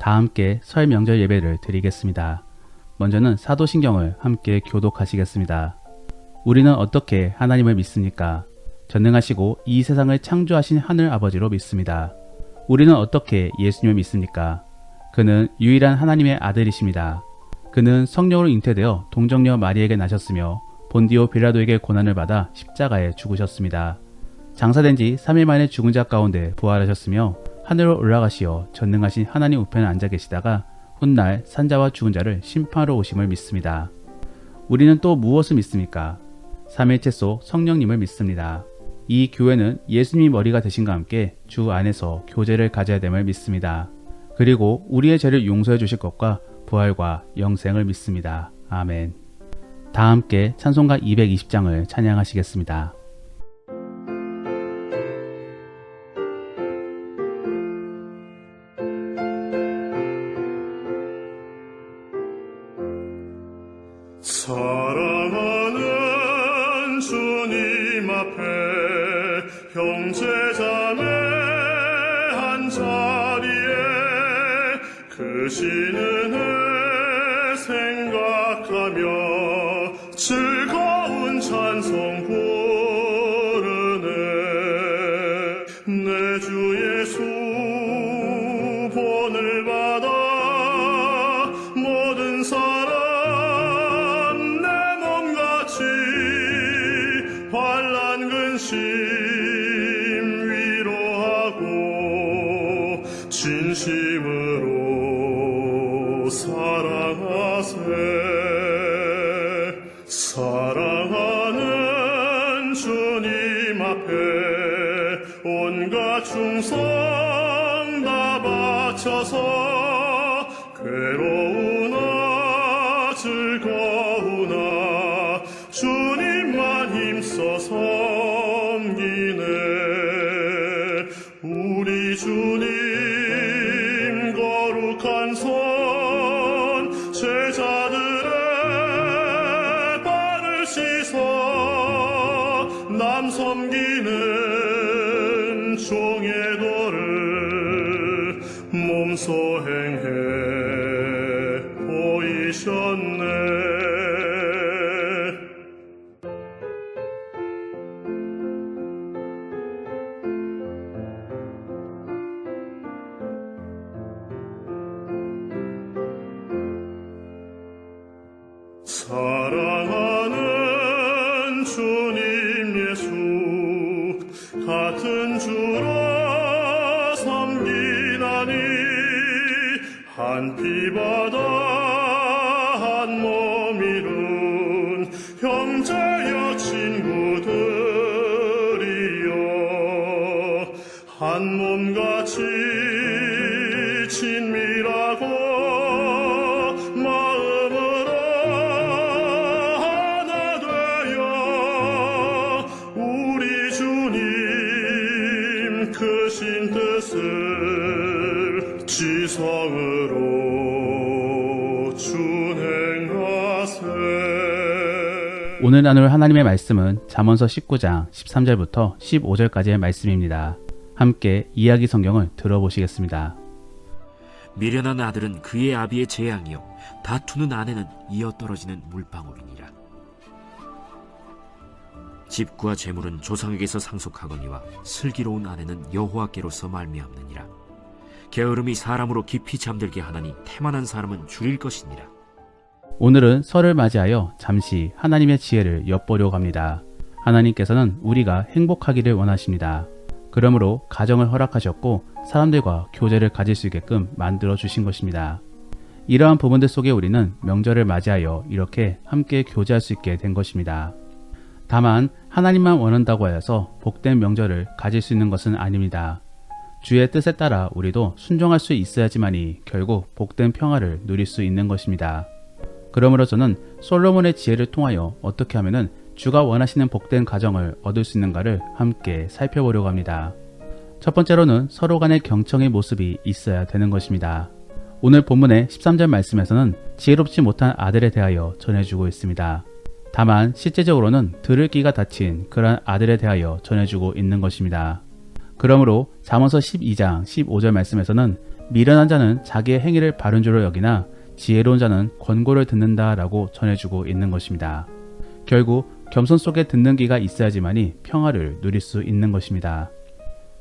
다 함께 설 명절 예배를 드리겠습니다. 먼저는 사도신경을 함께 교독하시겠습니다. 우리는 어떻게 하나님을 믿습니까? 전능하시고 이 세상을 창조하신 하늘 아버지로 믿습니다. 우리는 어떻게 예수님을 믿습니까? 그는 유일한 하나님의 아들이십니다. 그는 성령으로 잉태되어 동정녀 마리에게 나셨으며 본디오 빌라도에게 고난을 받아 십자가에 죽으셨습니다. 장사된 지 3일 만에 죽은 자 가운데 부활하셨으며 하늘로 올라가시어 전능하신 하나님 우편에 앉아 계시다가 훗날 산자와 죽은 자를 심판하러 오심을 믿습니다. 우리는 또 무엇을 믿습니까? 삼위일체소 성령님을 믿습니다. 이 교회는 예수님이 머리가 되신과 함께 주 안에서 교제를 가져야 됨을 믿습니다. 그리고 우리의 죄를 용서해 주실 것과 부활과 영생을 믿습니다. 아멘. 다 함께 찬송가 220장을 찬양하시겠습니다. 사랑하는 주님 앞에 형제자매 한자리에 크신 은혜 생각하며 즐거운 찬송 부르네. 내 주 예수 본을 받아 모든 사람 환난 근심 위로하고 진심으로 사랑하세. 사랑하는 주님 앞에 온갖 충성 다 바쳐서 괴로우나 즐거우나 주님만 힘써 섬기네. 우리 주님 거룩한 손 제자들의 발을 씻어 남 섬기는 종의 도를 몸소 행해 보이셨네. 사랑하는 주님 예수 같은 주로 섬기나니 한 피바다 한 몸 이룬 형제여 친구들이여 한 몸같이 친밀하고 마음으로 하나 되어 우리 주님 크신 뜻을 지성으로 준행하세. 오늘 나눌 하나님의 말씀은 잠언서 19장 13절부터 15절까지의 말씀입니다. 함께 이야기 성경을 들어보시겠습니다. 미련한 아들은 그의 아비의 재앙이요 다투는 아내는 이어 떨어지는 물방울이니라. 집과 재물은 조상에게서 상속하거니와 슬기로운 아내는 여호와께로서 말미암느니라. 게으름이 사람으로 깊이 잠들게 하나니 태만한 사람은 줄일 것이니라. 오늘은 설을 맞이하여 잠시 하나님의 지혜를 엿보려고 합니다. 하나님께서는 우리가 행복하기를 원하십니다. 그러므로 가정을 허락하셨고 사람들과 교제를 가질 수 있게끔 만들어 주신 것입니다. 이러한 부분들 속에 우리는 명절을 맞이하여 이렇게 함께 교제할 수 있게 된 것입니다. 다만 하나님만 원한다고 하여서 복된 명절을 가질 수 있는 것은 아닙니다. 주의 뜻에 따라 우리도 순종할 수 있어야지만이 결국 복된 평화를 누릴 수 있는 것입니다. 그러므로 저는 솔로몬의 지혜를 통하여 어떻게 하면 주가 원하시는 복된 가정을 얻을 수 있는가를 함께 살펴보려고 합니다. 첫 번째로는 서로 간의 경청의 모습이 있어야 되는 것입니다. 오늘 본문의 13절 말씀에서는 지혜롭지 못한 아들에 대하여 전해주고 있습니다. 다만 실제적으로는 들을 귀가 닫힌 그런 아들에 대하여 전해주고 있는 것입니다. 그러므로 잠언서 12장 15절 말씀에서는 미련한 자는 자기의 행위를 바른 줄로 여기나 지혜로운 자는 권고를 듣는다라고 전해주고 있는 것입니다. 결국 겸손 속에 듣는 귀가 있어야지만이 평화를 누릴 수 있는 것입니다.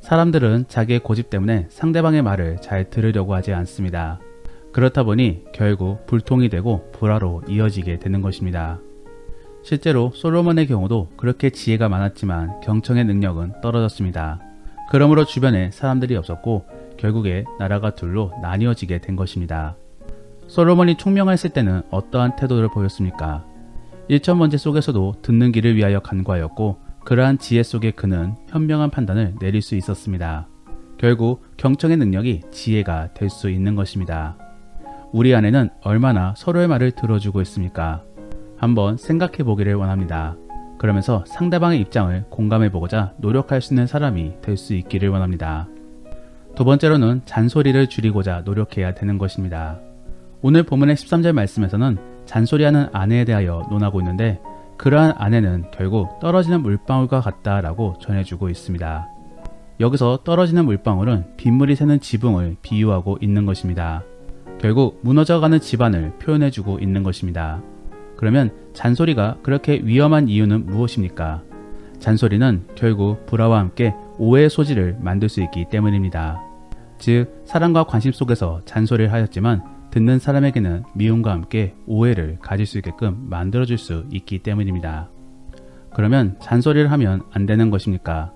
사람들은 자기의 고집 때문에 상대방의 말을 잘 들으려고 하지 않습니다. 그렇다 보니 결국 불통이 되고 불화로 이어지게 되는 것입니다. 실제로 솔로몬의 경우도 그렇게 지혜가 많았지만 경청의 능력은 떨어졌습니다. 그러므로 주변에 사람들이 없었고 결국에 나라가 둘로 나뉘어지게 된 것입니다. 솔로몬이 총명했을 때는 어떠한 태도를 보였습니까? 일천번제 속에서도 듣는 길을 위하여 간과하였고 그러한 지혜 속에 그는 현명한 판단을 내릴 수 있었습니다. 결국 경청의 능력이 지혜가 될 수 있는 것입니다. 우리 안에는 얼마나 서로의 말을 들어주고 있습니까? 한번 생각해 보기를 원합니다. 그러면서 상대방의 입장을 공감해 보고자 노력할 수 있는 사람이 될 수 있기를 원합니다. 두 번째로는 잔소리를 줄이고자 노력해야 되는 것입니다. 오늘 본문의 13절 말씀에서는 잔소리하는 아내에 대하여 논하고 있는데 그러한 아내는 결국 떨어지는 물방울과 같다라고 전해주고 있습니다. 여기서 떨어지는 물방울은 빗물이 새는 지붕을 비유하고 있는 것입니다. 결국 무너져가는 집안을 표현해주고 있는 것입니다. 그러면 잔소리가 그렇게 위험한 이유는 무엇입니까? 잔소리는 결국 불화와 함께 오해의 소지를 만들 수 있기 때문입니다. 즉 사랑과 관심 속에서 잔소리를 하였지만 듣는 사람에게는 미움과 함께 오해를 가질 수 있게끔 만들어줄 수 있기 때문입니다. 그러면 잔소리를 하면 안 되는 것입니까?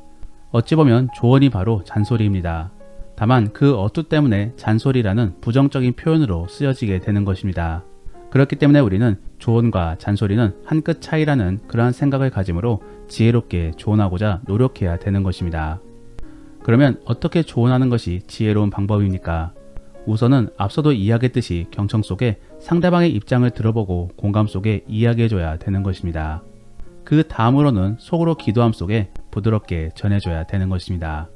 어찌 보면 조언이 바로 잔소리입니다. 다만 그 어투 때문에 잔소리라는 부정적인 표현으로 쓰여지게 되는 것입니다. 그렇기 때문에 우리는 조언과 잔소리는 한 끗 차이라는 그러한 생각을 가짐으로 지혜롭게 조언하고자 노력해야 되는 것입니다. 그러면 어떻게 조언하는 것이 지혜로운 방법입니까? 우선은 앞서도 이야기했듯이 경청 속에 상대방의 입장을 들어보고 공감 속에 이야기해줘야 되는 것입니다. 그 다음으로는 속으로 기도함 속에 부드럽게 전해줘야 되는 것입니다.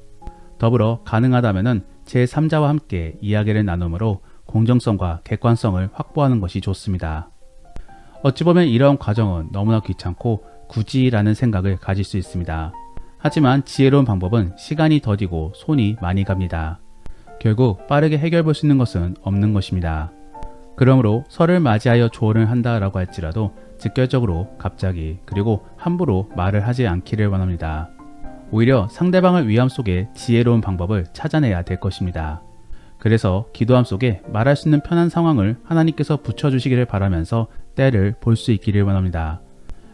더불어 가능하다면 제3자와 함께 이야기를 나누므로 공정성과 객관성을 확보하는 것이 좋습니다. 어찌 보면 이러한 과정은 너무나 귀찮고 굳이라는 생각을 가질 수 있습니다. 하지만 지혜로운 방법은 시간이 더디고 손이 많이 갑니다. 결국 빠르게 해결 볼 수 있는 것은 없는 것입니다. 그러므로 설을 맞이하여 조언을 한다라고 할지라도 직결적으로 갑자기 그리고 함부로 말을 하지 않기를 원합니다. 오히려 상대방을 위함 속에 지혜로운 방법을 찾아내야 될 것입니다. 그래서 기도함 속에 말할 수 있는 편한 상황을 하나님께서 붙여주시기를 바라면서 때를 볼 수 있기를 원합니다.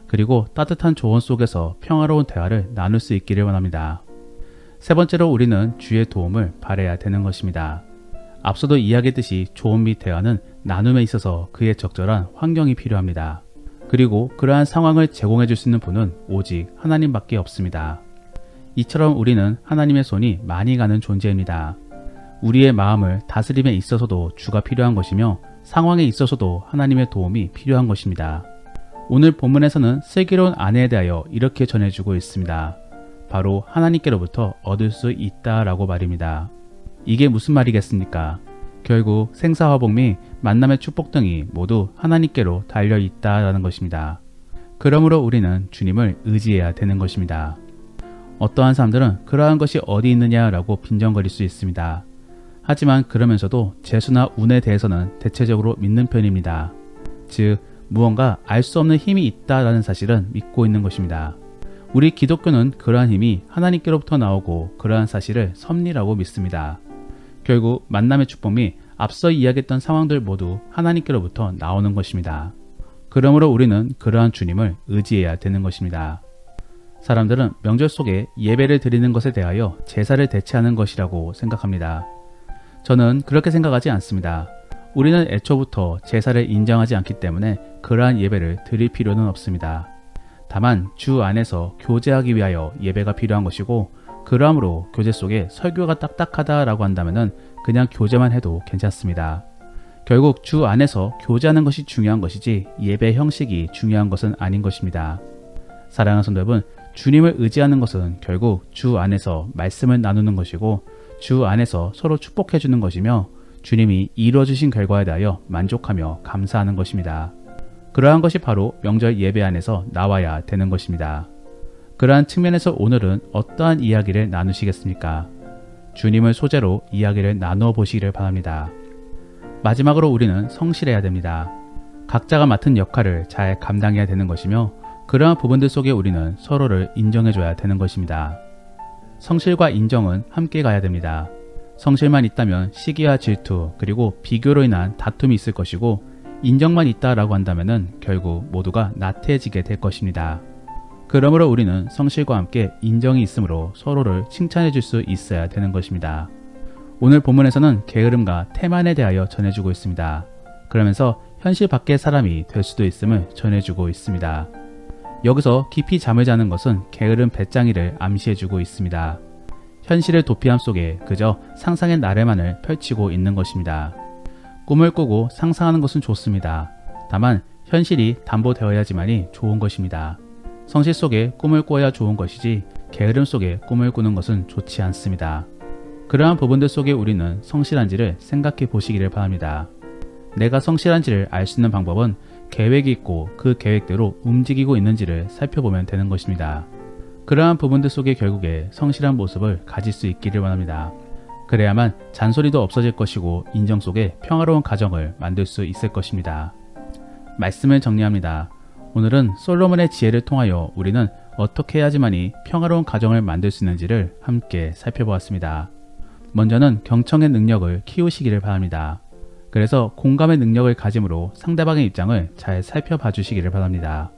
그리고 따뜻한 조언 속에서 평화로운 대화를 나눌 수 있기를 원합니다. 세 번째로 우리는 주의 도움을 바라야 되는 것입니다. 앞서도 이야기했듯이 조언 및 대화는 나눔에 있어서 그에 적절한 환경이 필요합니다. 그리고 그러한 상황을 제공해 줄 수 있는 분은 오직 하나님밖에 없습니다. 이처럼 우리는 하나님의 손이 많이 가는 존재입니다. 우리의 마음을 다스림에 있어서도 주가 필요한 것이며 상황에 있어서도 하나님의 도움이 필요한 것입니다. 오늘 본문에서는 슬기로운 아내에 대하여 이렇게 전해주고 있습니다. 바로 하나님께로부터 얻을 수 있다라고 말입니다. 이게 무슨 말이겠습니까? 결국 생사화복 및 만남의 축복 등이 모두 하나님께로 달려있다라는 것입니다. 그러므로 우리는 주님을 의지해야 되는 것입니다. 어떠한 사람들은 그러한 것이 어디 있느냐라고 빈정거릴 수 있습니다. 하지만 그러면서도 재수나 운에 대해서는 대체적으로 믿는 편입니다. 즉 무언가 알 수 없는 힘이 있다라는 사실은 믿고 있는 것입니다. 우리 기독교는 그러한 힘이 하나님께로부터 나오고 그러한 사실을 섭리라고 믿습니다. 결국 만남의 축복 및 앞서 이야기했던 상황들 모두 하나님께로부터 나오는 것입니다. 그러므로 우리는 그러한 주님을 의지해야 되는 것입니다. 사람들은 명절 속에 예배를 드리는 것에 대하여 제사를 대체하는 것이라고 생각합니다. 저는 그렇게 생각하지 않습니다. 우리는 애초부터 제사를 인정하지 않기 때문에 그러한 예배를 드릴 필요는 없습니다. 다만 주 안에서 교제하기 위하여 예배가 필요한 것이고 그러함으로 교제 속에 설교가 딱딱하다라고 한다면 그냥 교제만 해도 괜찮습니다. 결국 주 안에서 교제하는 것이 중요한 것이지 예배 형식이 중요한 것은 아닌 것입니다. 사랑하는 성도 여러분, 주님을 의지하는 것은 결국 주 안에서 말씀을 나누는 것이고 주 안에서 서로 축복해 주는 것이며 주님이 이루어주신 결과에 대하여 만족하며 감사하는 것입니다. 그러한 것이 바로 명절 예배 안에서 나와야 되는 것입니다. 그러한 측면에서 오늘은 어떠한 이야기를 나누시겠습니까? 주님을 소재로 이야기를 나누어 보시기를 바랍니다. 마지막으로 우리는 성실해야 됩니다. 각자가 맡은 역할을 잘 감당해야 되는 것이며 그러한 부분들 속에 우리는 서로를 인정해줘야 되는 것입니다. 성실과 인정은 함께 가야 됩니다. 성실만 있다면 시기와 질투 그리고 비교로 인한 다툼이 있을 것이고 인정만 있다라고 한다면 결국 모두가 나태해지게 될 것입니다. 그러므로 우리는 성실과 함께 인정이 있으므로 서로를 칭찬해 줄 수 있어야 되는 것입니다. 오늘 본문에서는 게으름과 태만에 대하여 전해주고 있습니다. 그러면서 현실 밖의 사람이 될 수도 있음을 전해주고 있습니다. 여기서 깊이 잠을 자는 것은 게으름 배짱이를 암시해주고 있습니다. 현실의 도피함 속에 그저 상상의 나래만을 펼치고 있는 것입니다. 꿈을 꾸고 상상하는 것은 좋습니다. 다만 현실이 담보되어야지만이 좋은 것입니다. 성실 속에 꿈을 꿔야 좋은 것이지 게으름 속에 꿈을 꾸는 것은 좋지 않습니다. 그러한 부분들 속에 우리는 성실한지를 생각해 보시기를 바랍니다. 내가 성실한지를 알 수 있는 방법은 계획이 있고 그 계획대로 움직이고 있는지를 살펴보면 되는 것입니다. 그러한 부분들 속에 결국에 성실한 모습을 가질 수 있기를 원합니다. 그래야만 잔소리도 없어질 것이고 인정 속에 평화로운 가정을 만들 수 있을 것입니다. 말씀을 정리합니다. 오늘은 솔로몬의 지혜를 통하여 우리는 어떻게 해야지만이 평화로운 가정을 만들 수 있는지를 함께 살펴보았습니다. 먼저는 경청의 능력을 키우시기를 바랍니다. 그래서 공감의 능력을 가짐으로 상대방의 입장을 잘 살펴봐 주시기를 바랍니다.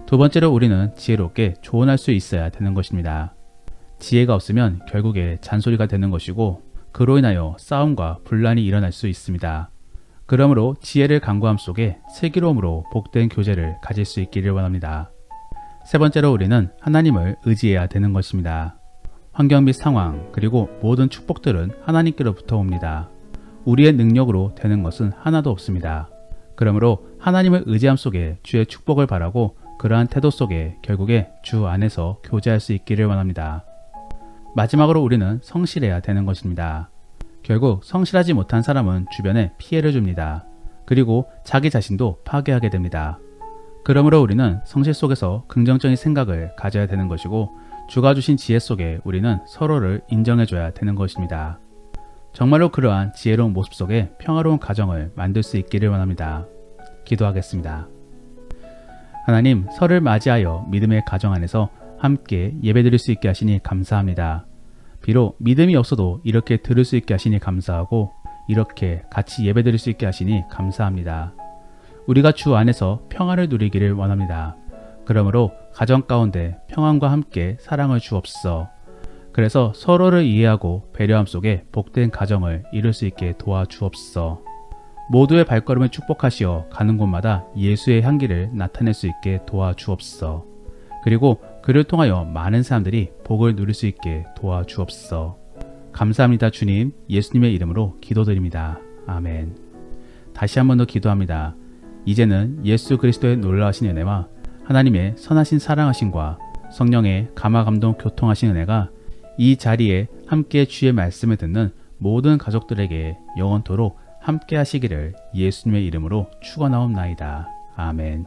두 번째로 우리는 지혜롭게 조언할 수 있어야 되는 것입니다. 지혜가 없으면 결국에 잔소리가 되는 것이고 그로 인하여 싸움과 분란이 일어날 수 있습니다. 그러므로 지혜를 강구함 속에 슬기로움으로 복된 교제를 가질 수 있기를 원합니다. 세 번째로 우리는 하나님을 의지해야 되는 것입니다. 환경 및 상황 그리고 모든 축복들은 하나님께로부터 옵니다. 우리의 능력으로 되는 것은 하나도 없습니다. 그러므로 하나님을 의지함 속에 주의 축복을 바라고 그러한 태도 속에 결국에 주 안에서 교제할 수 있기를 원합니다. 마지막으로 우리는 성실해야 되는 것입니다. 결국 성실하지 못한 사람은 주변에 피해를 줍니다. 그리고 자기 자신도 파괴하게 됩니다. 그러므로 우리는 성실 속에서 긍정적인 생각을 가져야 되는 것이고 주가 주신 지혜 속에 우리는 서로를 인정해줘야 되는 것입니다. 정말로 그러한 지혜로운 모습 속에 평화로운 가정을 만들 수 있기를 원합니다. 기도하겠습니다. 하나님, 설을 맞이하여 믿음의 가정 안에서 함께 예배드릴 수 있게 하시니 감사합니다. 비록 믿음이 없어도 이렇게 들을 수 있게 하시니 감사하고 이렇게 같이 예배드릴 수 있게 하시니 감사합니다. 우리가 주 안에서 평안을 누리기를 원합니다. 그러므로 가정 가운데 평안과 함께 사랑을 주옵소서. 그래서 서로를 이해하고 배려함 속에 복된 가정을 이룰 수 있게 도와주옵소서. 모두의 발걸음을 축복하시어 가는 곳마다 예수의 향기를 나타낼 수 있게 도와주옵소서. 그리고 그를 통하여 많은 사람들이 복을 누릴 수 있게 도와주옵소서. 감사합니다 주님, 예수님의 이름으로 기도드립니다. 아멘. 다시 한 번 더 기도합니다. 이제는 예수 그리스도의 놀라우신 은혜와 하나님의 선하신 사랑하심과 성령의 감화감동 교통하신 은혜가 이 자리에 함께 주의 말씀을 듣는 모든 가족들에게 영원토록 함께 하시기를 예수님의 이름으로 축원하옵나이다. 아멘.